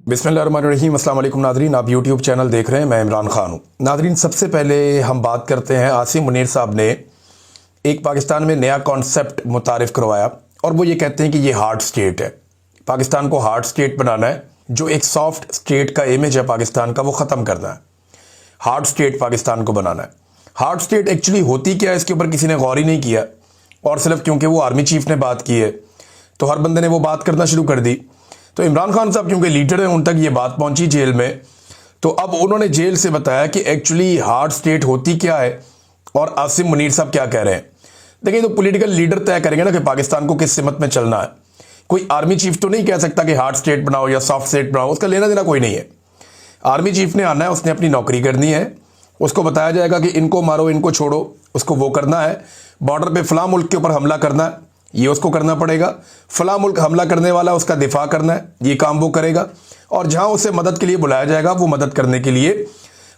बिस्मिल्लाहिर्रहमानिर्रहीम। अस्सलाम वालेकुम नादरीन, आप यूट्यूब चैनल देख रहे हैं। मैं इमरान खान हूँ। नादरीन, सबसे पहले हम बात करते हैं, आसिम मुनीर साहब ने एक पाकिस्तान में नया कॉन्सेप्ट मुतारिफ करवाया और वो ये कहते हैं कि ये हार्ड स्टेट है। पाकिस्तान को हार्ड स्टेट बनाना है। जो एक सॉफ्ट स्टेट का इमेज है पाकिस्तान का, वो ख़त्म करना है। हार्ड स्टेट पाकिस्तान को बनाना है। हार्ड स्टेट एक्चुअली होती क्या है, इसके ऊपर किसी ने गौर ही नहीं किया, और सिर्फ क्योंकि वो आर्मी चीफ ने बात की है तो हर बंदे ने वो बात करना शुरू कर दी। तो इमरान खान साहब क्योंकि लीडर हैं, उन तक ये बात पहुंची जेल में, तो अब उन्होंने जेल से बताया कि एक्चुअली हार्ड स्टेट होती क्या है और आसिम मुनीर साहब क्या कह रहे हैं। देखिए, तो पॉलिटिकल लीडर तय करेंगे ना कि पाकिस्तान को किस सिमत में चलना है। कोई आर्मी चीफ तो नहीं कह सकता कि हार्ड स्टेट बनाओ या सॉफ्ट स्टेट बनाओ, उसका लेना देना कोई नहीं है। आर्मी चीफ ने आना है, उसने अपनी नौकरी करनी है, उसको बताया जाएगा कि इनको मारो इनको छोड़ो, उसको वो करना है। बॉर्डर पे फलां मुल्क के ऊपर हमला करना है, ये उसको करना पड़ेगा। फलां मुल्क हमला करने वाला, उसका दिफा करना है, ये काम वो करेगा। और जहां उसे मदद के लिए बुलाया जाएगा, वो मदद करने के लिए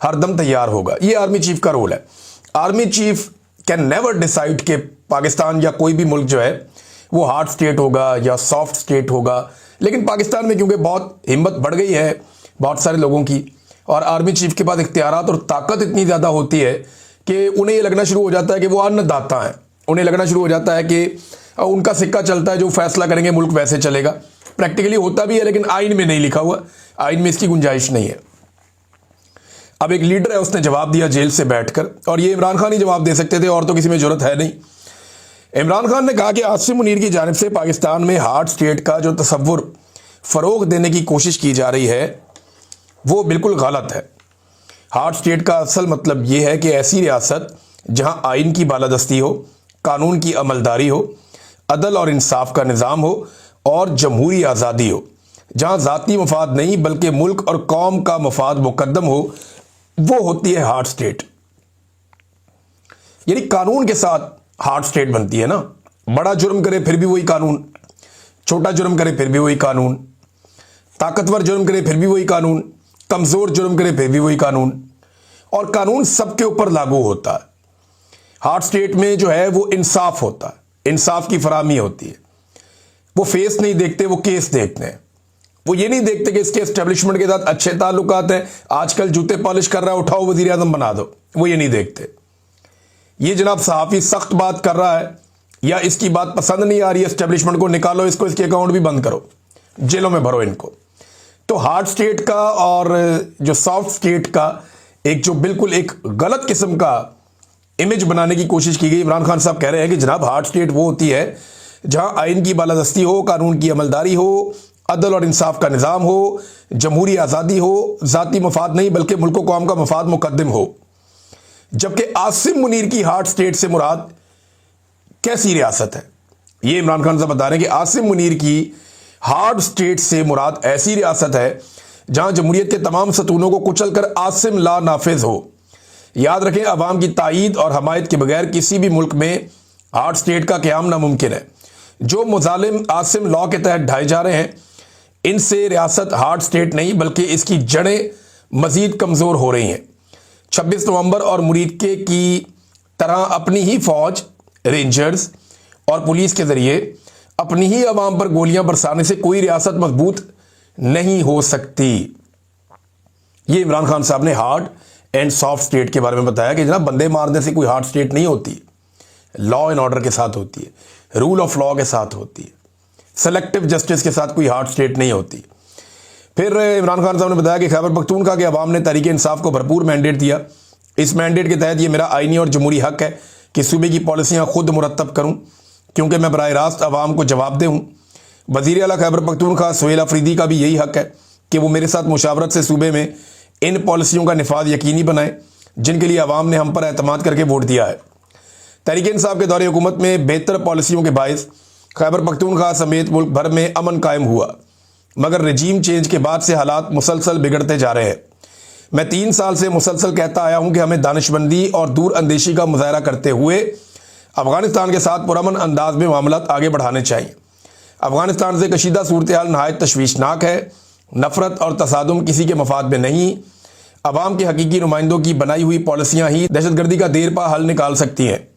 हरदम तैयार होगा। ये आर्मी चीफ का रोल है। Army chief can never decide कि पाकिस्तान या कोई भी मुल्क जो है वो हार्ड स्टेट होगा या सॉफ्ट स्टेट होगा। लेकिन पाकिस्तान में क्योंकि बहुत हिम्मत बढ़ गई है बहुत सारे लोगों की, और आर्मी चीफ के पास इख्तियारात और ताकत इतनी ज़्यादा होती है कि उन्हें ये लगना शुरू हो जाता है कि वो अन्नदाता हैं। उन्हें लगना शुरू हो जाता है कि उनका सिक्का चलता है, जो फैसला करेंगे मुल्क वैसे चलेगा। प्रैक्टिकली होता भी है, लेकिन आइन में नहीं लिखा हुआ, आइन में इसकी गुंजाइश नहीं है। अब एक लीडर है, उसने जवाब दिया जेल से बैठकर, और ये इमरान खान ही जवाब दे सकते थे, और तो किसी में जरूरत है नहीं। इमरान खान ने कहा कि आसिम मुनीर की जानिब से पाकिस्तान में हार्ड स्टेट का जो तसव्वुर फरोग देने की कोशिश की जा रही है वो बिल्कुल गलत है। हार्ड स्टेट का असल मतलब यह है कि ऐसी रियासत जहां आइन की बालादस्ती हो, कानून की अमलदारी हो, अदल और इंसाफ का निज़ाम हो और जमहूरी आज़ादी हो, जहां ज़ाती मफाद नहीं बल्कि मुल्क और कौम का मफाद मुकद्दम हो, वो होती है हार्ड स्टेट। यानी कानून के साथ हार्ड स्टेट बनती है ना। बड़ा जुर्म करे फिर भी वही कानून, छोटा जुर्म करे फिर भी वही कानून, ताकतवर जुर्म करे फिर भी वही कानून, कमज़ोर जुर्म करे फिर भी वही कानून, और कानून सबके ऊपर लागू होता है। हार्ड स्टेट में जो है वो इंसाफ होता है, इंसाफ की फराहमी होती है। वो फेस नहीं देखते, वो केस देखते हैं। वो ये नहीं देखते कि इसके एस्टेब्लिशमेंट के साथ अच्छे ताल्लुकात हैं, आजकल जूते पॉलिश कर रहा है, उठाओ वजीर आजम बना दो। वो ये नहीं देखते। ये जनाब सहाफ़ी सख्त बात कर रहा है या इसकी बात पसंद नहीं आ रही है एस्टेब्लिशमेंट को, निकालो इसको, इसके अकाउंट भी बंद करो, जेलों में भरो इनको। तो हार्ड स्टेट का और जो सॉफ्ट स्टेट का एक जो बिल्कुल एक गलत किस्म का इमेज बनाने की कोशिश की गई। इमरान खान साहब कह रहे हैं कि जनाब हार्ड स्टेट वो होती है जहां आइन की बालादस्ती हो, कानून की अमलदारी हो, अदल और इंसाफ का निज़ाम हो, जमहूरी आज़ादी हो, ज़ाती मफाद नहीं बल्कि मुल्क व कौम का मफाद मुकद्दम हो। जबकि आसिम मुनीर की हार्ड स्टेट से मुराद कैसी रियासत है, ये इमरान खान साहब बता रहे हैं कि आसिम मुनीर की हार्ड स्टेट से मुराद ऐसी रियासत है जहां जमहूरियत के तमाम सतूनों को कुचल कर आसिम ला नाफिज हो। याद रखें, अवाम की ताईद और हमायत के बगैर किसी भी मुल्क में हार्ड स्टेट का क़याम नामुमकिन है। जो मुजालिम आसिम लॉ के तहत ढाए जा रहे हैं, इनसे रियासत हार्ड स्टेट नहीं बल्कि इसकी जड़ें मजीद कमज़ोर हो रही हैं। 26 नवंबर और मुरीदके की तरह अपनी ही फौज, रेंजर्स और पुलिस के ज़रिए अपनी ही अवाम पर गोलियां बरसाने से कोई रियासत मजबूत नहीं हो सकती। ये इमरान खान साहब ने हार्ड एंड सॉफ्ट स्टेट के बारे में बताया कि जनाब बंदे मारने से कोई हार्ड स्टेट नहीं होती, लॉ एंड ऑर्डर के साथ होती है, रूल ऑफ लॉ के साथ होती है, सेलेक्टिव जस्टिस के साथ कोई हार्ड स्टेट नहीं होती। फिर इमरान खान साहब ने बताया कि खैबर पख्तूनख्वा के अवाम ने तहरीक इंसाफ को भरपूर मैंडेट दिया। इस मैंडेट के तहत ये मेरा आइनी और जमहूरी हक है कि सूबे की पॉलिसियाँ खुद मुरतब करूँ, क्योंकि मैं बराह रास्त अवाम को जवाबदेह हूँ। वज़ीर आला खैबर पख्तूनख्वा सुहेल अफरीदी का भी यही हक है कि वो मेरे साथ मुशावरत से सूबे में इन पॉलिसियों का निफाज यकीनी बनाए जिनके लिए अवाम ने हम पर एतमाद करके वोट दिया है। तहरीक इंसाफ के दौरे हुकूमत में बेहतर पॉलिसियों के बायस खैबर पख्तूनख्वा समेत मुल्क भर में अमन कायम हुआ, मगर रजीम चेंज के बाद से हालात मुसलसल बिगड़ते जा रहे हैं। मैं 3 साल से मुसलसल कहता आया हूं कि हमें दानिशमंदी और दूर अंदेशी का मुजाहरा करते हुए अफगानिस्तान के साथ पुरअमन अंदाज में मामलात आगे बढ़ाने चाहिए। अफगानिस्तान से कशीदा सूरत हाल नहायत तशवीशनाक है। नफरत और तसादुम किसी के मफाद में नहीं। अवाम के हकीकी नुमाइंदों की बनाई हुई पॉलिसियाँ ही दहशतगर्दी का देर पा हल निकाल सकती हैं।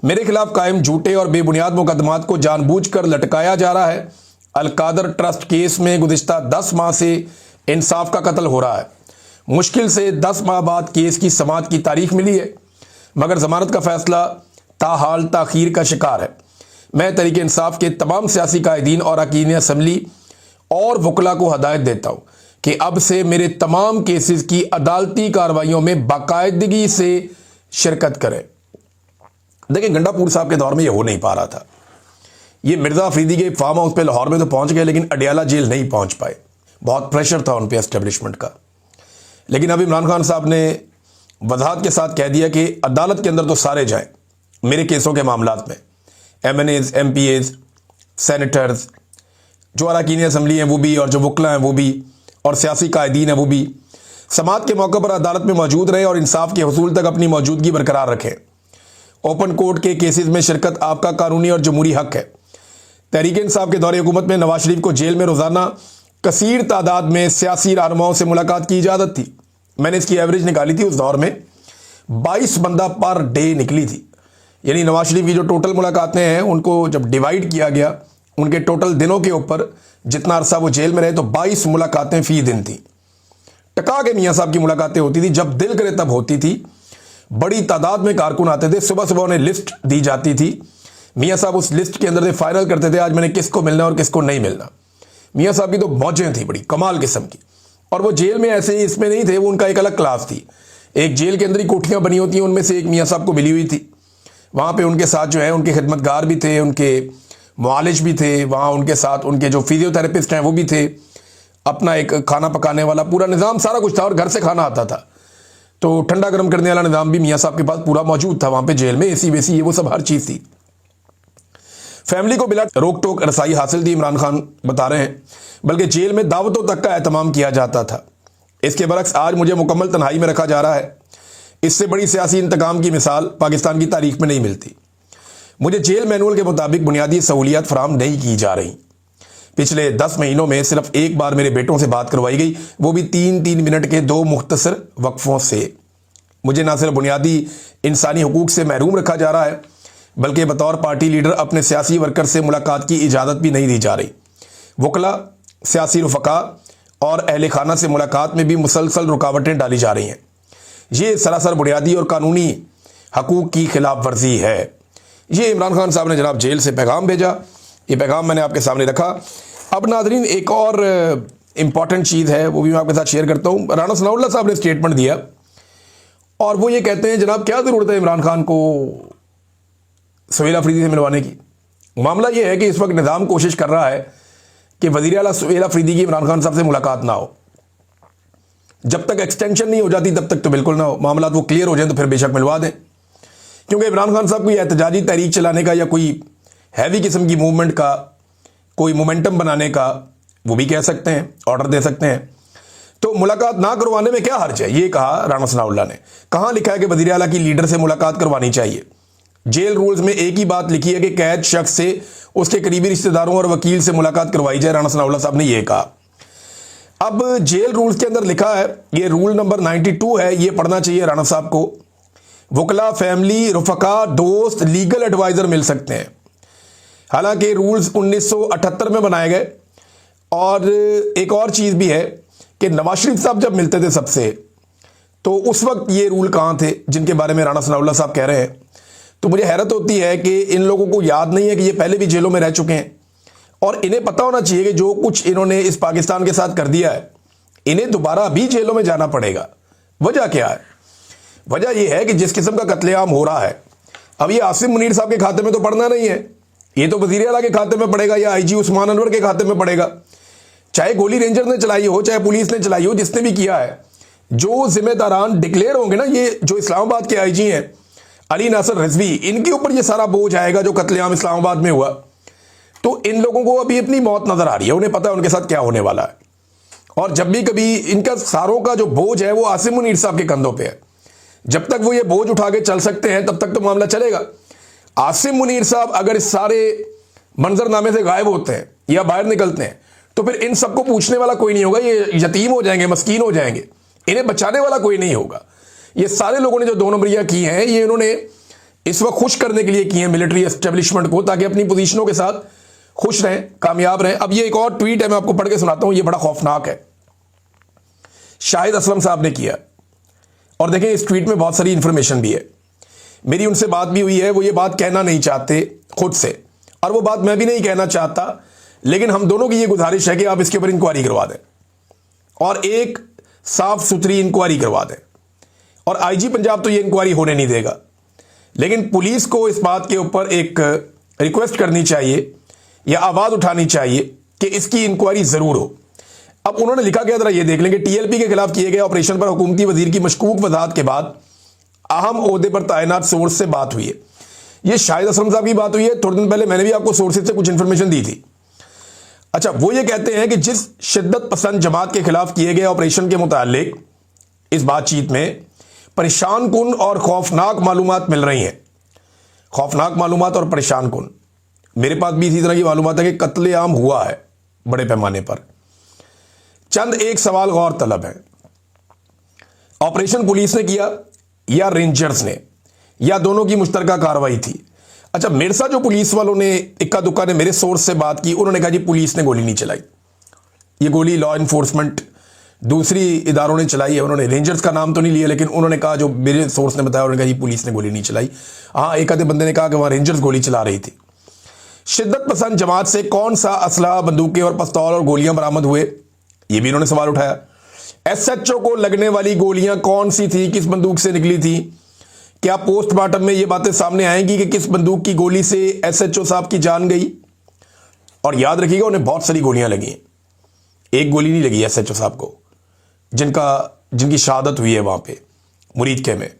मेरे खिलाफ कायम झूठे और बेबुनियाद मुकदमात को जानबूझकर लटकाया जा रहा है। अलकादर ट्रस्ट केस में गुज़िश्ता 10 माह से इंसाफ का कत्ल हो रहा है। मुश्किल से 10 माह बाद केस की समाअत की तारीख मिली है, मगर जमानत का फैसला ताहाल ताखीर का शिकार है। मैं तरीके इंसाफ के तमाम सियासी कायदीन और अरकान असम्बली और वकला को हदायत देता हूं कि अब से मेरे तमाम केसेस की अदालती कार्रवाइयों में बाकायदगी से शिरकत करें। देखिए, गंडापुर साहब के दौर में यह हो नहीं पा रहा था। ये मिर्जा अफरीदी के फार्म हाउस पे लाहौर में तो पहुंच गए, लेकिन अडियाला जेल नहीं पहुंच पाए। बहुत प्रेशर था उन पे एस्टेब्लिशमेंट का। लेकिन अब इमरान खान साहब ने वजाहत के साथ कह दिया कि अदालत के अंदर तो सारे जाएं मेरे केसों के मामलात में, MNAs, MPAs, सेनेटर्स, जो अरकान असम्बली हैं वो भी, और जो वकला हैं वो भी, और सियासी कायदीन हैं वो भी, समाअत के मौके पर अदालत में मौजूद रहे और इंसाफ के हसूल तक अपनी मौजूदगी बरकरार रखें। ओपन कोर्ट के केसेस में शिरकत आपका कानूनी और जमहूरी हक है। तहरीक इंसाफ के दौरे हुकूमत में नवाज शरीफ को जेल में रोजाना कसीर तादाद में सियासी रहनुमाओं से मुलाकात की इजाजत थी। मैंने इसकी एवरेज निकाली थी, उस दौर में 22 बंदा पर डे निकली थी। यानी नवाज शरीफ की जो टोटल मुलाकातें हैं उनको जब डिवाइड किया गया उनके टोटल दिनों के ऊपर, जितना अरसा वो जेल में रहे, तो 22 मुलाकातें फी दिन थी। टका के मियाँ साहब की मुलाकातें होती थी, जब दिल करे तब होती थी। बड़ी तादाद में कारकुन आते थे, सुबह सुबह उन्हें लिस्ट दी जाती थी। मियाँ साहब उस लिस्ट के अंदर से फाइनल करते थे आज मैंने किसको मिलना और किसको नहीं मिलना। मियाँ साहब की तो मौजें थी बड़ी कमाल किस्म की। और वो जेल में ऐसे ही इसमें नहीं थे, वो उनका एक अलग क्लास थी। एक जेल के अंदर ही कोठियां बनी होती हैं, उनमें से एक मियाँ साहब को मिली हुई थी। वहाँ पे उनके साथ जो है उनके खिदमतगार भी थे, उनके मुआलिज भी थे, वहाँ उनके साथ उनके जो फिजियोथेरेपिस्ट हैं वो भी थे, अपना एक खाना पकाने वाला पूरा निज़ाम सारा कुछ था, और घर से खाना आता था। तो ठंडा गर्म करने वाला निज़ाम भी मियाँ साहब के पास पूरा मौजूद था वहाँ पे जेल में। AC वेसी ये वो सब हर चीज़ थी। फैमिली को बिला रोक टोक रसाई हासिल थी, इमरान खान बता रहे हैं, बल्कि जेल में दावतों तक का एहतमाम किया जाता था। इसके बरक्स आज मुझे मुकम्मल तन्हाई में रखा जा रहा है। इससे बड़ी सियासी इंतकाम की मिसाल पाकिस्तान की तारीख में नहीं मिलती। मुझे जेल मैनुअल के मुताबिक बुनियादी सहूलियात फराम नहीं की जा रही। पिछले 10 महीनों में सिर्फ एक बार मेरे बेटों से बात करवाई गई, वो भी 3-3 मिनट के 2 मुख्तसर वक्फों से। मुझे ना सिर्फ बुनियादी इंसानी हुकूक से महरूम रखा जा रहा है, बल्कि बतौर पार्टी लीडर अपने सियासी वर्कर से मुलाकात की इजाज़त भी नहीं दी जा रही। वकला, सियासी रुफका और अहले खाना से मुलाकात में भी मुसलसल रुकावटें डाली जा रही हैं। ये सरासर बुनियादी और कानूनी हकूक़ की खिलाफ वर्जी है। ये इमरान खान साहब ने जनाब जेल से पैगाम भेजा। ये पैगाम मैंने आपके सामने रखा। अब नाजरीन, एक और इम्पॉर्टेंट चीज़ है, वो भी मैं आपके साथ शेयर करता हूँ। राना सनाउल्लाह साहब ने स्टेटमेंट दिया और वो ये कहते हैं, जनाब क्या ज़रूरत है इमरान खान को सुहेल अफरीदी से मिलवाने की। मामला ये है कि इस वक्त निज़ाम कोशिश कर रहा है कि वज़ीर आला सुहेल अफरीदी की इमरान खान साहब से मुलाकात ना हो। जब तक एक्सटेंशन नहीं हो जाती तब तक तो बिल्कुल ना हो। मामला वो क्लियर हो जाए तो फिर बेशक मिलवा दें, क्योंकि इमरान खान साहब कोई एहतजाजी तहरीक चलाने का या कोई हैवी किस्म की मूवमेंट का, कोई मोमेंटम बनाने का वो भी कह सकते हैं, ऑर्डर दे सकते हैं। तो मुलाकात ना करवाने में क्या हर्ज है, ये कहा राना सनाउल्लाह ने। कहाँ लिखा है कि वज़ीर आला की लीडर से मुलाकात करवानी चाहिए? जेल रूल्स में एक ही बात लिखी है कि कैद शख्स से उसके करीबी रिश्तेदारों और वकील से मुलाकात करवाई जाए। राना सनाउल्लाह साहब ने यह कहा। अब जेल रूल्स के अंदर लिखा है, ये रूल नंबर 92 है, ये पढ़ना चाहिए राना साहब को। वकला, फैमिली, रुफका, दोस्त, लीगल एडवाइजर मिल सकते हैं। हालांकि रूल्स 1978 में बनाए गए। और एक और चीज़ भी है कि नवाज शरीफ साहब जब मिलते थे सबसे, तो उस वक्त ये रूल कहाँ थे जिनके बारे में राना सनाउल्लाह साहब कह रहे हैं। तो मुझे हैरत होती है कि इन लोगों को याद नहीं है कि ये पहले भी जेलों में रह चुके हैं, और इन्हें पता होना चाहिए कि जो कुछ इन्होंने इस पाकिस्तान के साथ कर दिया है, इन्हें दोबारा भी जेलों में जाना पड़ेगा। वजह क्या है? वजह यह है कि जिस किस्म का कत्लेआम हो रहा है, अब ये आसिम मुनीर साहब के खाते में तो पड़ना नहीं है, ये तो वज़ीर आला के खाते में पड़ेगा या IG उस्मान अनवर के खाते में पड़ेगा। चाहे गोली रेंजर ने चलाई हो, चाहे पुलिस ने चलाई हो, जिसने भी किया है, जो जिम्मेदारान डिक्लेयर होंगे ना, ये जो इस्लामाबाद के IG हैं अली नासर रिजवी, इनके ऊपर ये सारा बोझ आएगा जो कत्लेआम इस्लामाबाद में हुआ। तो इन लोगों को अभी अपनी मौत नजर आ रही है, उन्हें पता है उनके साथ क्या होने वाला है। और जब भी कभी इनका सारों का जो बोझ है वो आसिम मुनीर साहब के कंधों पे है। जब तक वो ये बोझ उठा के चल सकते हैं तब तक तो मामला चलेगा। आसिम मुनीर साहब अगर इस सारे मंजरनामे से गायब होते हैं या बाहर निकलते हैं तो फिर इन सबको पूछने वाला कोई नहीं होगा। ये यतीम हो जाएंगे, मस्कीन हो जाएंगे, इन्हें बचाने वाला कोई नहीं होगा। ये सारे लोगों ने जो 2 नंबरियां की हैं, ये इन्होंने इस वक्त खुश करने के लिए की हैं मिलिट्री एस्टेब्लिशमेंट को, ताकि अपनी पोजीशनों के साथ खुश रहें, कामयाब रहें। अब ये एक और ट्वीट है, मैं आपको पढ़ के सुनाता हूं, ये बड़ा खौफनाक है। शाहिद असलम साहब ने किया। और देखें इस ट्वीट में बहुत सारी इंफॉर्मेशन भी है। मेरी उनसे बात भी हुई है, वो ये बात कहना नहीं चाहते खुद से, और वो बात मैं भी नहीं कहना चाहता, लेकिन हम दोनों की ये गुजारिश है कि आप इसके ऊपर इंक्वायरी करवा दें और एक साफ सुथरी इंक्वायरी करवा दें। और आईजी पंजाब तो ये इंक्वायरी होने नहीं देगा, लेकिन पुलिस को इस बात के ऊपर एक रिक्वेस्ट करनी चाहिए या आवाज उठानी चाहिए कि इसकी इंक्वायरी जरूर हो। अब उन्होंने लिखा क्या, जरा ये देख लेंगे। टीएलपी के खिलाफ किए गए ऑपरेशन पर हुकूमती वजीर की मशकूक वजाहत के बाद अहम ओहदे पर तैनात सोर्स से बात हुई है। ये शाहिद असलम साहब की बात हुई है। थोड़े दिन पहले मैंने भी आपको सोर्सेज से कुछ इंफॉर्मेशन दी थी। अच्छा, वो ये कहते हैं कि जिस शिद्दत पसंद जमात के खिलाफ किए गए ऑपरेशन के मुतालिक इस बातचीत में परेशान कुन और खौफनाक मालूमात मिल रही हैं। खौफनाक मालूमात और परेशान कुन। मेरे पास भी इसी तरह की मालूमात है कि कत्लेआम हुआ है बड़े पैमाने पर। चंद एक सवाल गौर तलब है, ऑपरेशन पुलिस ने किया या रेंजर्स ने, या दोनों की मुश्तरका कार्रवाई थी? अच्छा, मेरे साथ जो पुलिस वालों ने इक्का दुक्का ने मेरे सोर्स से बात की, उन्होंने कहा जी पुलिस ने गोली नहीं चलाई, ये गोली लॉ इन्फोर्समेंट दूसरी इदारों ने चलाई है। उन्होंने रेंजर्स का नाम तो नहीं लिया, लेकिन उन्होंने कहा, जो मेरे सोर्स ने बताया, उन्होंने कहा जी पुलिस ने गोली नहीं चलाई। हाँ, एक आधे बंदे ने कहा कि वहां रेंजर्स गोली चला रही थी। शिद्दत पसंद जमात से कौन सा असला, बंदूकें और पिस्तौल और गोलियां बरामद हुए, ये भी इन्होंने सवाल उठाया। एसएचओ को लगने वाली गोलियां कौन सी थी, किस बंदूक से निकली थी? क्या पोस्टमार्टम में ये बातें सामने आएंगी कि किस बंदूक की गोली से एसएचओ साहब की जान गई? और याद रखिएगा, उन्हें बहुत सारी गोलियां लगी, एक गोली नहीं लगी एसएचओ साहब को, जिनकी शहादत हुई है वहां पे मुरीद के में।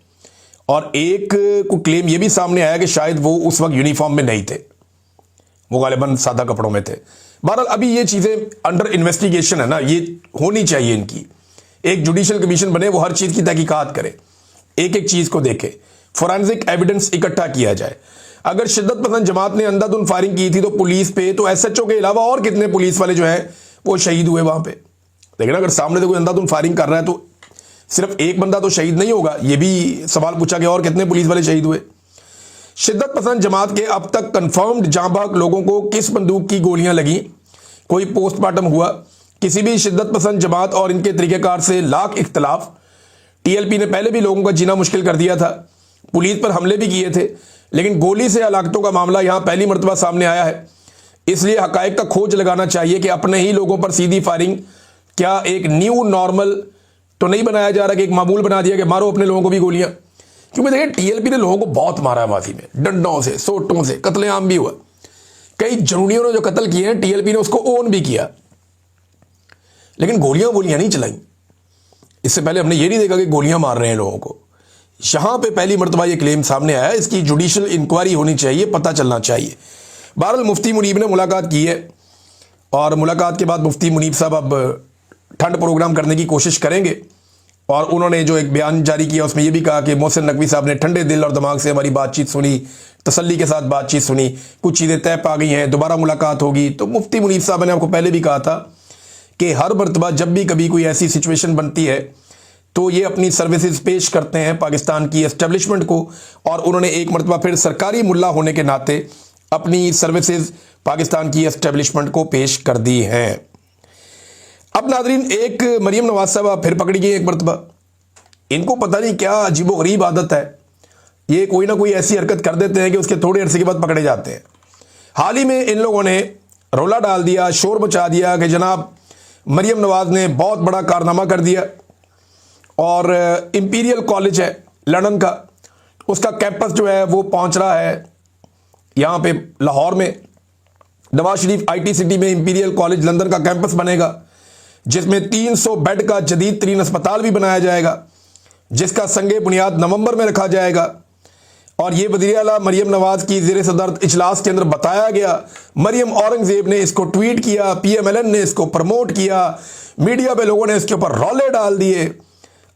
और एक को क्लेम ये भी सामने आया कि शायद वो उस वक्त यूनिफॉर्म में नहीं थे, वो गालिबन सादा कपड़ों में थे। बहरहाल अभी ये चीजें अंडर इन्वेस्टिगेशन है ना, ये होनी चाहिए इनकी। एक जुडिशियल कमीशन बने, वो हर चीज की तहकीकात करे, एक एक चीज को देखे, फोरेंसिक एविडेंस इकट्ठा किया जाए। अगर शिद्दत पसंद जमात ने अंधाधुंध फायरिंग की थी तो पुलिस पे, तो एसएचओ के अलावा और कितने पुलिस वाले जो हैं वो शहीद हुए वहां पे? लेकिन अगर सामने से कोई अंधाधुंध फायरिंग कर रहा है तो सिर्फ एक बंदा तो शहीद नहीं होगा, ये भी सवाल पूछा गया और कितने पुलिस वाले शहीद हुए? शिद्दत पसंद जमात के अब तक कंफर्म्ड जांबाज लोगों को किस बंदूक की गोलियां लगी? कोई पोस्टमार्टम हुआ? किसी भी शिद्दत पसंद जमात और इनके तरीकेकार से लाख इख्तलाफ। टीएलपी ने पहले भी लोगों का जीना मुश्किल कर दिया था, पुलिस पर हमले भी किए थे, लेकिन गोली से हलाकतों का मामला यहां पहली मरतबा सामने आया है। इसलिए हकायक का खोज लगाना चाहिए कि अपने ही लोगों पर सीधी फायरिंग क्या एक न्यू नॉर्मल तो नहीं बनाया जा रहा कि एक मामूल बना दिया कि मारो अपने लोगों को भी गोलियां? क्योंकि देखिए टीएलपी ने लोगों को बहुत मारा है माफी में, डंडों से, सोटों से, कत्लेआम भी हुआ। कई जनूनियों ने जो कत्ल किए हैं टीएलपी ने उसको ओन भी किया, लेकिन गोलियां नहीं चलाई। इससे पहले हमने ये नहीं देखा कि गोलियां मार रहे हैं लोगों को। यहां पे पहली मरतबा ये क्लेम सामने आया, इसकी जुडिशियल इंक्वायरी होनी चाहिए, पता चलना चाहिए। बहरहाल मुफ्ती मुनीब ने मुलाकात की है और मुलाकात के बाद मुफ्ती मुनीब साहब अब ठंड प्रोग्राम करने की कोशिश करेंगे। और उन्होंने जो एक बयान जारी किया उसमें यह भी कहा कि मोहसिन नकवी साहब ने ठंडे दिल और दिमाग से हमारी बातचीत सुनी, तसल्ली के साथ बातचीत सुनी, कुछ चीज़ें तय पा गई हैं, दोबारा मुलाकात होगी। तो मुफ्ती मुनीब साहब ने आपको पहले भी कहा था कि हर मरतबा जब भी कभी कोई ऐसी सिचुएशन बनती है तो ये अपनी सर्विसेज पेश करते हैं पाकिस्तान की एस्टेब्लिशमेंट को, और उन्होंने एक मरतबा फिर सरकारी मुल्ला होने के नाते अपनी सर्विसेज पाकिस्तान की एस्टेब्लिशमेंट को पेश कर दी हैं। अब नादरीन, एक मरियम नवाज साहब फिर पकड़ी गई एक मरतबा। इनको पता नहीं क्या अजीबोगरीब आदत है, ये कोई ना कोई ऐसी हरकत कर देते हैं कि उसके थोड़े अरसे के बाद पकड़े जाते हैं। हाल ही में इन लोगों ने रौला डाल दिया, शोर मचा दिया कि जनाब मरियम नवाज ने बहुत बड़ा कारनामा कर दिया और इंपीरियल कॉलेज है लंदन का, उसका कैंपस जो है वो पहुंच रहा है यहाँ पे लाहौर में, नवाज शरीफ आईटी सिटी में इंपीरियल कॉलेज लंदन का कैंपस बनेगा, जिसमें 300 बेड का जदीद तरीन अस्पताल भी बनाया जाएगा, जिसका संगे बुनियाद नवंबर में रखा जाएगा। और ये वज़ीर आला मरियम नवाज की ज़ेर सदर इजलास के अंदर बताया गया। मरियम औरंगजेब ने इसको ट्वीट किया, पीएमएलएन ने इसको प्रमोट किया, मीडिया पे लोगों ने इसके ऊपर रौले डाल दिए।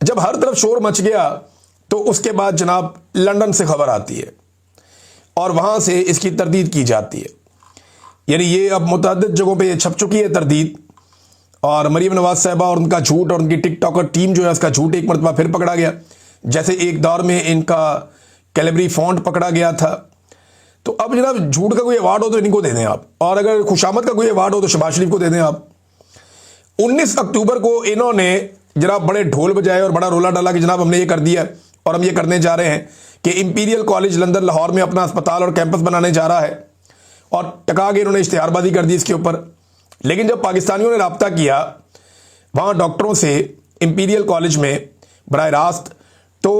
जब हर तरफ शोर मच गया तो उसके बाद जनाब लंदन से खबर आती है और वहां से इसकी तरदीद की जाती है। यानी ये अब मुतअद्दिद जगहों पे छप चुकी है तरदीद, और मरियम नवाज साहबा और उनका झूठ और उनकी टिकटॉकर टीम जो है उसका झूठ एक मरतबा फिर पकड़ा गया। जैसे एक दौर में इनका कैलेबरी फॉन्ट पकड़ा गया था। तो अब जनाब झूठ का कोई अवार्ड हो तो इनको दे दें आप, और अगर खुशामद का कोई अवार्ड हो तो शहबाज शरीफ को दे दें आप। 19 अक्टूबर को इन्होंने जनाब बड़े ढोल बजाए और बड़ा रोला डाला कि जनाब हमने ये कर दिया है और हम ये करने जा रहे हैं कि इंपीरियल कॉलेज लंदन लाहौर में अपना अस्पताल और कैंपस बनाने जा रहा है, और टका के इन्होंने इश्तिहारबाजी कर दी इसके ऊपर। लेकिन जब पाकिस्तानियों ने रब्ता किया वहाँ डॉक्टरों से इंपीरियल कॉलेज में बराह रास्त, तो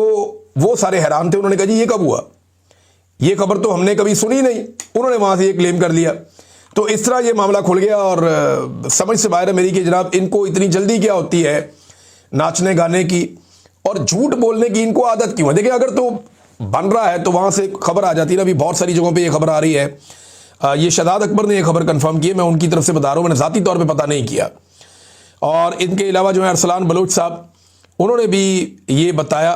वो सारे हैरान थे। उन्होंने कहा जी ये कब हुआ, ये खबर तो हमने कभी सुनी नहीं। उन्होंने वहाँ से ये क्लेम कर लिया। तो इस तरह ये मामला खुल गया और समझ से बाहर है मेरी कि जनाब इनको इतनी जल्दी क्या होती है नाचने गाने की और झूठ बोलने की, इनको आदत क्यों है। देखिए अगर तो बन रहा है तो वहाँ से खबर आ जाती है ना। अभी बहुत सारी जगहों पे ये खबर आ रही है। ये शहजाद अकबर ने ये खबर कंफर्म की है, मैं उनकी तरफ से बता रहा हूँ, मैंने ज़ाती तौर पे पता नहीं किया। और इनके अलावा जो है अरसलान बलोच साहब, उन्होंने भी ये बताया,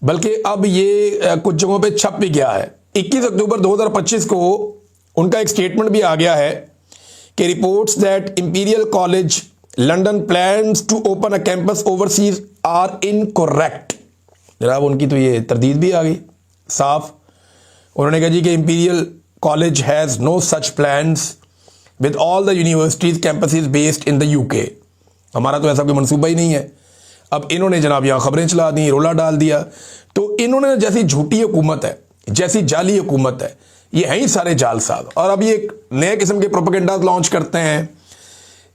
बल्कि अब ये कुछ जगहों पे छप भी गया है। 21 अक्टूबर 2025 को उनका एक स्टेटमेंट भी आ गया है कि reports that Imperial College London plans to open a campus overseas are incorrect. जनाब उनकी तो ये तरदीद भी आ गई साफ। उन्होंने कहा जी कि Imperial College has no such plans with all the universities campuses based in the UK. हमारा तो ऐसा कोई मंसूबा ही नहीं है। अब इन्होंने जनाब यहाँ खबरें चला दी, रोला डाल दिया। तो इन्होंने जैसी झूठी हुकूमत है, जैसी जाली हुकूमत है, ये हैं ही सारे जालसाज। और अब ये एक नए किस्म के प्रोपेगेंडा लॉन्च करते हैं,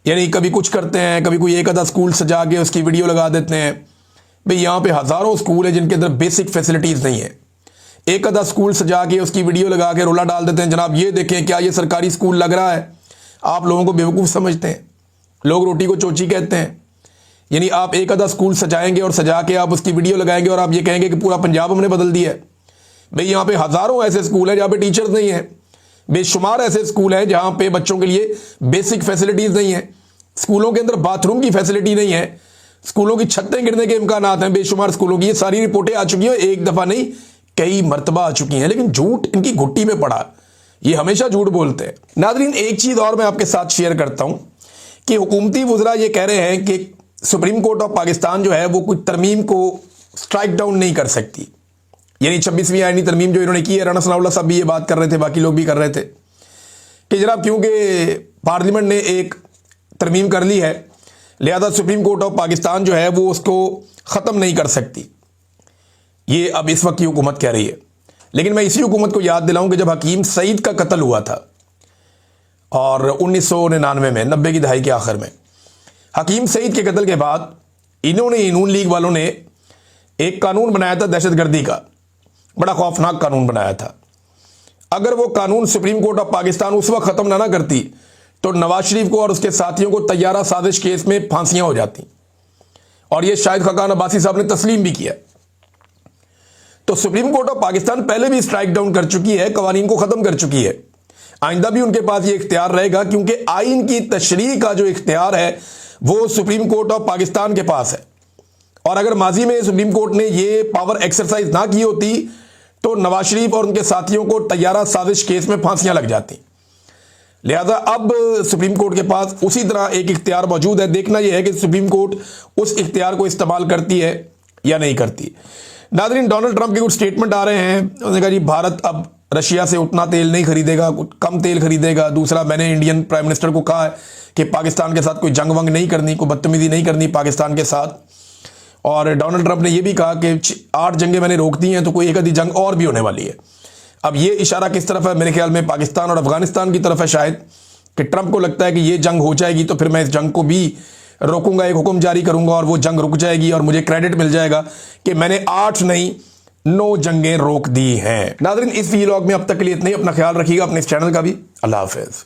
यानी कभी कुछ करते हैं, कभी कोई एक आधा स्कूल सजा के उसकी वीडियो लगा देते हैं। भाई यहाँ पे हज़ारों स्कूल है जिनके अंदर बेसिक फैसिलिटीज़ नहीं है। एक आधा स्कूल सजा के उसकी वीडियो लगा के रोला डाल देते हैं, जनाब ये देखें क्या ये सरकारी स्कूल लग रहा है। आप लोगों को बेवकूफ़ समझते हैं, लोग रोटी को चोची कहते हैं। यानी आप एक आधा स्कूल सजाएंगे और सजा के आप उसकी वीडियो लगाएंगे और आप ये कहेंगे कि पूरा पंजाब हमने बदल दिया है। भाई यहाँ पे हज़ारों ऐसे स्कूल हैं जहाँ पे टीचर्स नहीं हैं, बेशुमार ऐसे स्कूल हैं जहाँ पे बच्चों के लिए बेसिक फैसिलिटीज़ नहीं है। स्कूलों के अंदर बाथरूम की फैसिलिटी नहीं है, स्कूलों की छतें गिरने के इम्कानात हैं बेशुमार स्कूलों की। ये सारी रिपोर्टें आ चुकी हैं, एक दफ़ा नहीं कई मरतबा आ चुकी हैं। लेकिन झूठ इनकी घुट्टी में पड़ा, ये हमेशा झूठ बोलते हैं। नाज़रीन एक चीज़ और मैं आपके साथ शेयर करता हूँ कि हुकूमती वुज़रा ये कह रहे हैं कि सुप्रीम कोर्ट ऑफ पाकिस्तान जो है वो कुछ तरमीम को स्ट्राइक डाउन नहीं कर सकती। यानी 26वीं आईनी तरमीम जो इन्होंने की है, राना सनाउल्लाह साहब भी ये बात कर रहे थे, बाकी लोग भी कर रहे थे कि जनाब क्योंकि पार्लियामेंट ने एक तरमीम कर ली है, लिहाजा सुप्रीम कोर्ट ऑफ पाकिस्तान जो है वो उसको ख़त्म नहीं कर सकती। ये अब इस वक्त की हुकूमत कह रही है। लेकिन मैं इसी हुकूमत को याद दिलाऊं कि जब हकीम सईद का कत्ल हुआ था और 1999 में, 90 की दहाई के आखिर में, हकीम सईद के कत्ल के बाद इन्होंने, नून लीग वालों ने एक कानून बनाया था दहशतगर्दी का, बड़ा खौफनाक कानून बनाया था। अगर वो कानून सुप्रीम कोर्ट ऑफ पाकिस्तान उस वक्त ख़त्म ना करती तो नवाज शरीफ को और उसके साथियों को तैयारा साजिश केस में फांसियां हो जाती, और ये शाहिद खाकान अब्बासी साहब ने तस्लीम भी किया। तो सुप्रीम कोर्ट ऑफ पाकिस्तान पहले भी स्ट्राइक डाउन कर चुकी है, कवानीन को ख़त्म कर चुकी है। आइंदा भी उनके पास ये इख्तियार रहेगा, क्योंकि आइन की तशरीह का जो इख्तियार है वो सुप्रीम कोर्ट ऑफ पाकिस्तान के पास है। और अगर माजी में सुप्रीम कोर्ट ने ये पावर एक्सरसाइज ना की होती तो नवाज शरीफ और उनके साथियों को तैयारा साजिश केस में फांसियां लग जाती। लिहाजा अब सुप्रीम कोर्ट के पास उसी तरह एक इख्तियार मौजूद है। देखना यह है कि सुप्रीम कोर्ट उस इख्तियार को इस्तेमाल करती है या नहीं करती। नाज़रीन डोनाल्ड ट्रंप के कुछ स्टेटमेंट आ रहे हैं। उन्होंने कहा जी भारत अब रशिया से उतना तेल नहीं खरीदेगा, कम तेल खरीदेगा। दूसरा, मैंने इंडियन प्राइम मिनिस्टर को कहा है कि पाकिस्तान के साथ कोई जंग वंग नहीं करनी, कोई बदतमीजी नहीं करनी पाकिस्तान के साथ। और डोनाल्ड ट्रंप ने यह भी कहा कि 8 जंगें मैंने रोक दी हैं तो कोई एक आधी जंग और भी होने वाली है। अब ये इशारा किस तरफ है? मेरे ख्याल में पाकिस्तान और अफगानिस्तान की तरफ है शायद, कि ट्रंप को लगता है कि ये जंग हो जाएगी तो फिर मैं इस जंग को भी रोकूंगा, एक हुक्म जारी करूंगा और वो जंग रुक जाएगी और मुझे क्रेडिट मिल जाएगा कि मैंने 8 नहीं 9 जंगें रोक दी हैं। नाज़रीन इस व्लॉग में अब तक के लिए इतना ही। अपना ख्याल रखिएगा, अपने इस चैनल का भी। अल्लाह हाफिज़।